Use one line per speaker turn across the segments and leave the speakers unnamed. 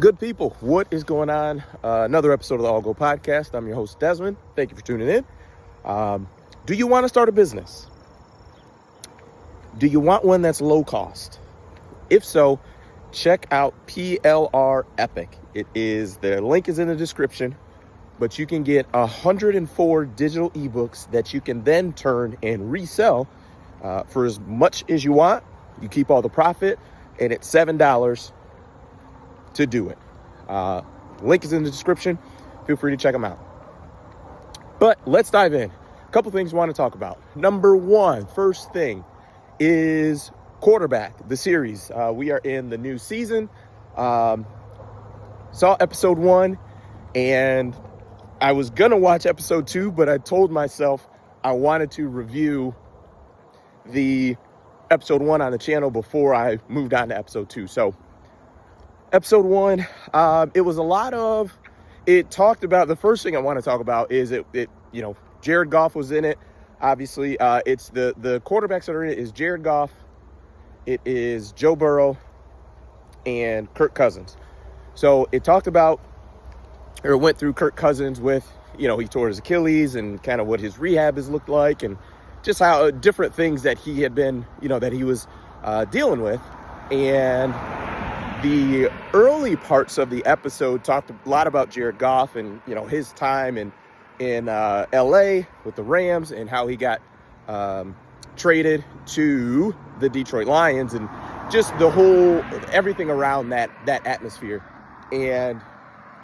Good people, what is going on? Another episode of the All Go Podcast. I'm your host, Desmond. Thank you for tuning in. Do you want to start a business? Do you want one that's low cost? If so, check out PLR Epic. The link is in the description, but you can get 104 digital ebooks that you can then turn and resell for as much as you want. You keep all the profit, and it's $7 to do it. Link is in the description. Feel free to check them out. But let's dive in. A couple things I want to talk about. Number one, first thing is quarterback, the series. We are in the new season. Saw episode 1, and I was going to watch episode 2, but I told myself I wanted to review the episode 1 on the channel before I moved on to episode 2. So episode 1, it was a lot of, it talked about, the first thing I want to talk about is Jared Goff was in it. Obviously, it's the quarterbacks that are in it is Jared Goff, it is Joe Burrow, and Kirk Cousins. So it talked about, or it went through Kirk Cousins with, he tore his Achilles and kind of what his rehab has looked like and just how different things that he had been, that he was dealing with. And the early parts of the episode talked a lot about Jared Goff and, his time in LA with the Rams and how he got traded to the Detroit Lions and just the whole, everything around that atmosphere. And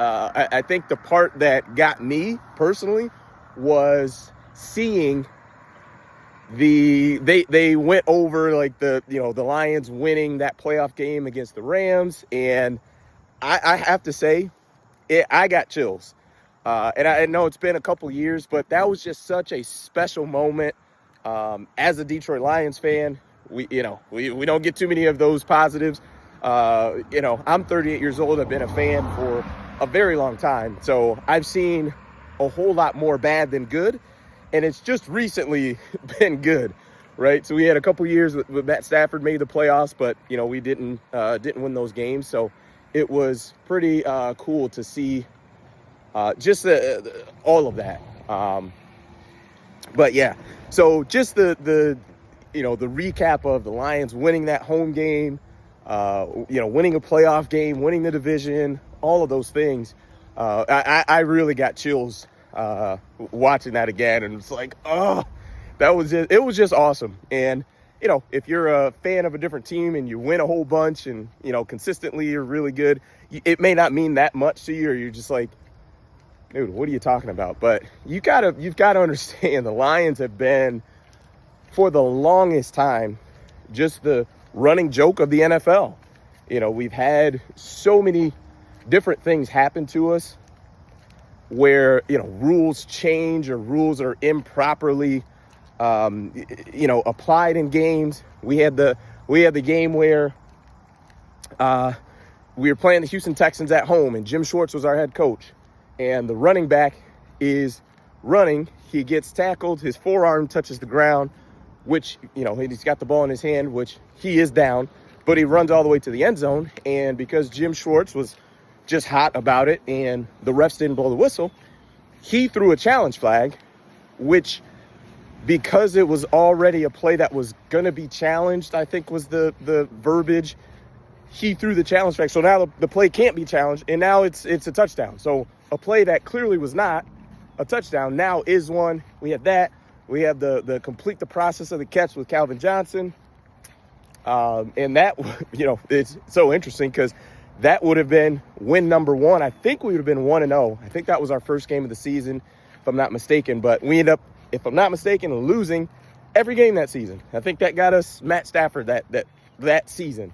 I think the part that got me personally was seeing they went over like the Lions winning that playoff game against the Rams, and I have to say, I got chills. And I know it's been a couple years, but that was just such a special moment. As a Detroit Lions fan, we don't get too many of those positives. I'm 38 years old. I've been a fan for a very long time, so I've seen a whole lot more bad than good. And it's just recently been good, right? So we had a couple years with Matt Stafford made the playoffs, but we didn't win those games. So it was pretty cool to see just all of that. But yeah, so just the recap of the Lions winning that home game, winning a playoff game, winning the division, all of those things. I really got chills watching that again, and it's like, it was just awesome. And if you're a fan of a different team and you win a whole bunch and consistently you're really good, it may not mean that much to you, or you're just like, dude, what are you talking about? But you've got to understand, the Lions have been for the longest time just the running joke of the NFL. We've had so many different things happen to us where rules change or rules are improperly applied in games. We had the game where we were playing the Houston Texans at home, and Jim Schwartz was our head coach, and the running back is running. He gets tackled, his forearm touches the ground, which he's got the ball in his hand, which he is down, but he runs all the way to the end zone. And because Jim Schwartz was just hot about it and the refs didn't blow the whistle, he threw a challenge flag, which, because it was already a play that was going to be challenged, I think was the verbiage, he threw the challenge flag. So now the play can't be challenged, and now it's a touchdown. So a play that clearly was not a touchdown now is one. We have that. We have the complete the process of the catch with Calvin Johnson. And that, it's so interesting because that would have been win number 1. I think we would have been 1-0. I think that was our first game of the season, if I'm not mistaken. But we end up, if I'm not mistaken, losing every game that season. I think that got us Matt Stafford that season.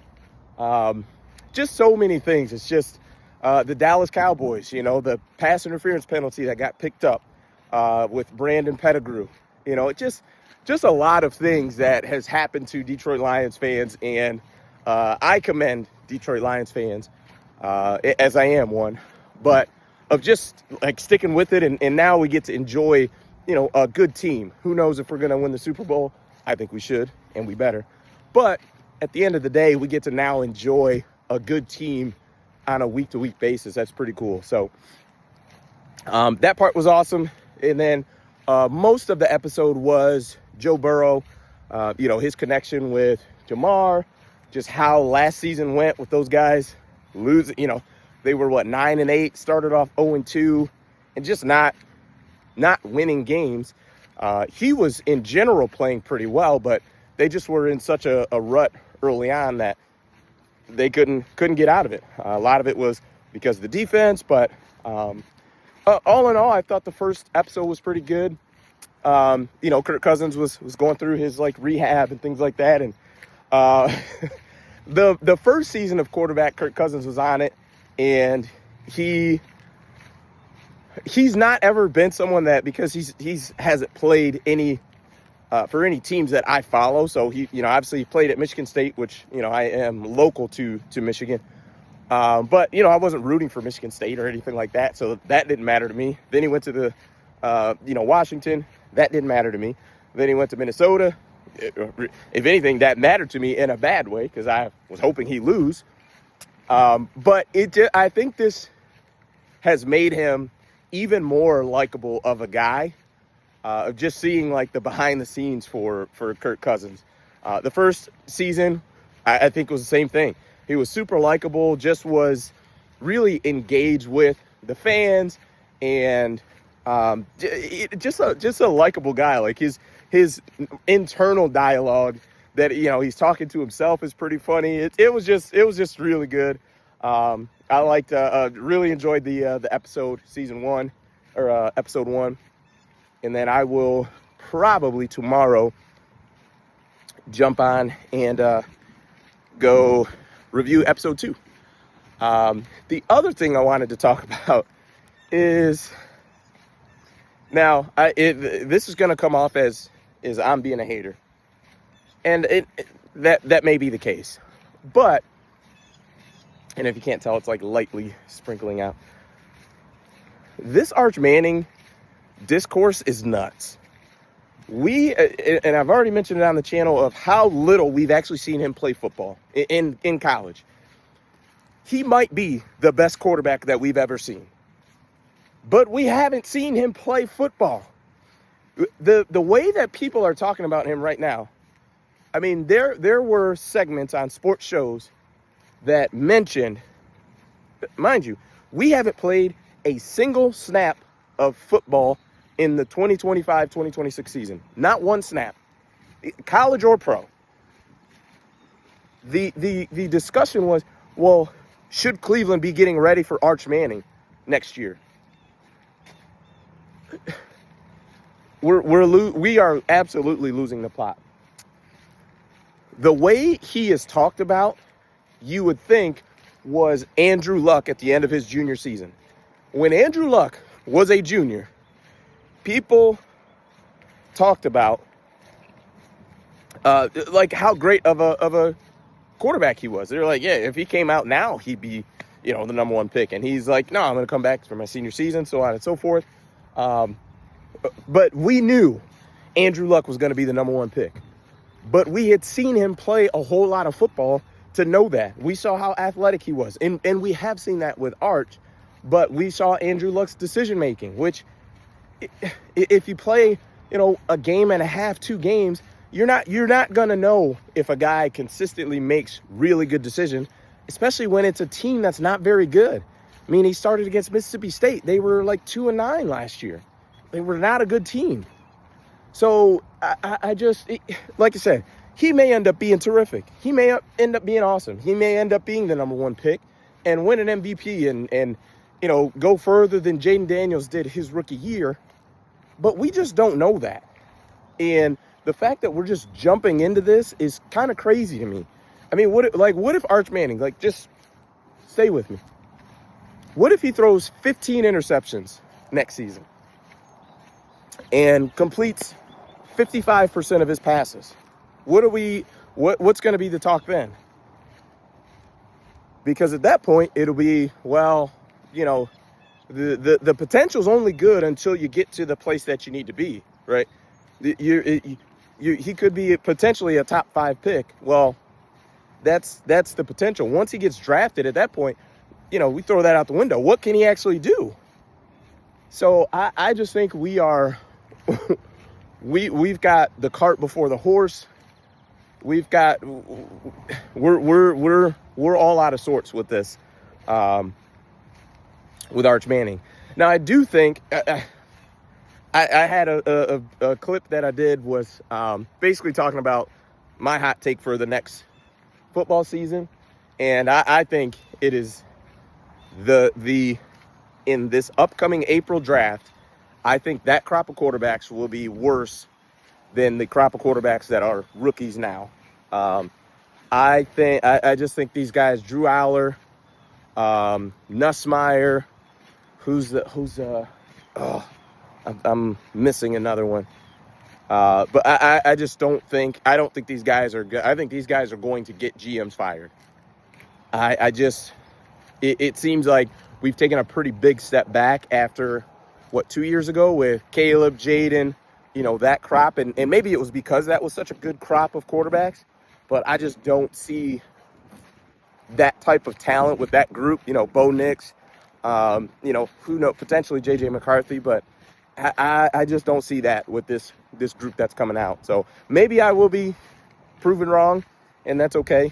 Just so many things. It's just the Dallas Cowboys, the pass interference penalty that got picked up with Brandon Pettigrew. It just a lot of things that has happened to Detroit Lions fans, and I commend Detroit Lions fans, as I am one, but of just like sticking with it, and now we get to enjoy, a good team. Who knows if we're going to win the Super Bowl? I think we should, and we better. But at the end of the day, we get to now enjoy a good team on a week-to-week basis. That's pretty cool. So that part was awesome. And then most of the episode was Joe Burrow, his connection with Jamar, just how last season went with those guys losing. They were 9-8, started off 0-2, and just not winning games. He was in general playing pretty well, but they just were in such a rut early on that they couldn't get out of it. A lot of it was because of the defense, but all in all, I thought the first episode was pretty good. Kirk Cousins was going through his rehab and things like that, and the first season of quarterback, Kirk Cousins was on it, and he's not ever been someone that, because he's hasn't played any for any teams that I follow. So he obviously he played at Michigan State, which I am local to Michigan. But I wasn't rooting for Michigan State or anything like that, so that didn't matter to me. Then he went to the Washington. That didn't matter to me. Then he went to Minnesota. If anything, that mattered to me in a bad way, because I was hoping he'd lose. But I think this has made him even more likable of a guy. Just seeing the behind the scenes for Kirk Cousins. The first season, I think was the same thing. He was super likable, just was really engaged with the fans, and just a likable guy. His internal dialogue that he's talking to himself is pretty funny. It was just really good. I really enjoyed the episode, season 1 or episode 1, and then I will probably tomorrow jump on and go review episode 2. The other thing I wanted to talk about is, now this is going to come off as I'm being a hater, and that may be the case, but, and if you can't tell, it's lightly sprinkling out. This Arch Manning discourse is nuts. And I've already mentioned it on the channel, of how little we've actually seen him play football in college. He might be the best quarterback that we've ever seen, but we haven't seen him play football. The way that people are talking about him right now, I mean, there were segments on sports shows that mentioned, mind you, we haven't played a single snap of football in the 2025-2026 season. Not one snap, college or pro. The discussion was, well, should Cleveland be getting ready for Arch Manning next year? We are absolutely losing the plot. The way he is talked about, you would think, was Andrew Luck at the end of his junior season. When Andrew Luck was a junior, people talked about how great of a quarterback he was. They're like, yeah, if he came out now, he'd be, the number 1 pick. And he's like, no, I'm going to come back for my senior season, so on and so forth. But we knew Andrew Luck was going to be the number 1 pick. But we had seen him play a whole lot of football to know that. We saw how athletic he was. And we have seen that with Arch. But we saw Andrew Luck's decision-making, which, if you play, a game and a half, 2 games, you're not going to know if a guy consistently makes really good decisions, especially when it's a team that's not very good. I mean, he started against Mississippi State. They were 2-9 last year. They were not a good team. So I just, like I said, he may end up being terrific. He may end up being awesome. He may end up being the number 1 pick and win an MVP and go further than Jaden Daniels did his rookie year. But we just don't know that. And the fact that we're just jumping into this is kind of crazy to me. I mean, what if Arch Manning, just stay with me. What if he throws 15 interceptions next season and completes 55% of his passes? What's going to be the talk then? Because at that point, it'll be, well, the potential's only good until you get to the place that you need to be, right? He could be potentially a top 5 pick. Well, that's the potential. Once he gets drafted, at that point, we throw that out the window. What can he actually do? So I just think we are, we've got the cart before the horse. We're all out of sorts with this, with Arch Manning. Now I do think I had a clip that I did was basically talking about my hot take for the next football season, and I think it is in this upcoming April draft, I think that crop of quarterbacks will be worse than the crop of quarterbacks that are rookies now. I just think these guys, Drew Aller, Nussmeier, I'm missing another one. But I just don't think these guys are good. I think these guys are going to get GMs fired. It seems like we've taken a pretty big step back after 2 years ago with Caleb, Jaden, that crop. And maybe it was because that was such a good crop of quarterbacks, but I just don't see that type of talent with that group, Bo Nix, who knows, potentially JJ McCarthy, but I just don't see that with this group that's coming out. So maybe I will be proven wrong, and that's okay.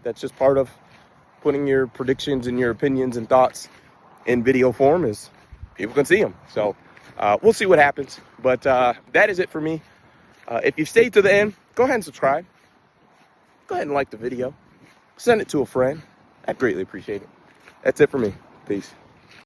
That's just part of putting your predictions and your opinions and thoughts in video form, is people can see them. So we'll see what happens. But that is it for me. If you've stayed to the end, go ahead and subscribe. Go ahead and like the video. Send it to a friend. I'd greatly appreciate it. That's it for me. Peace.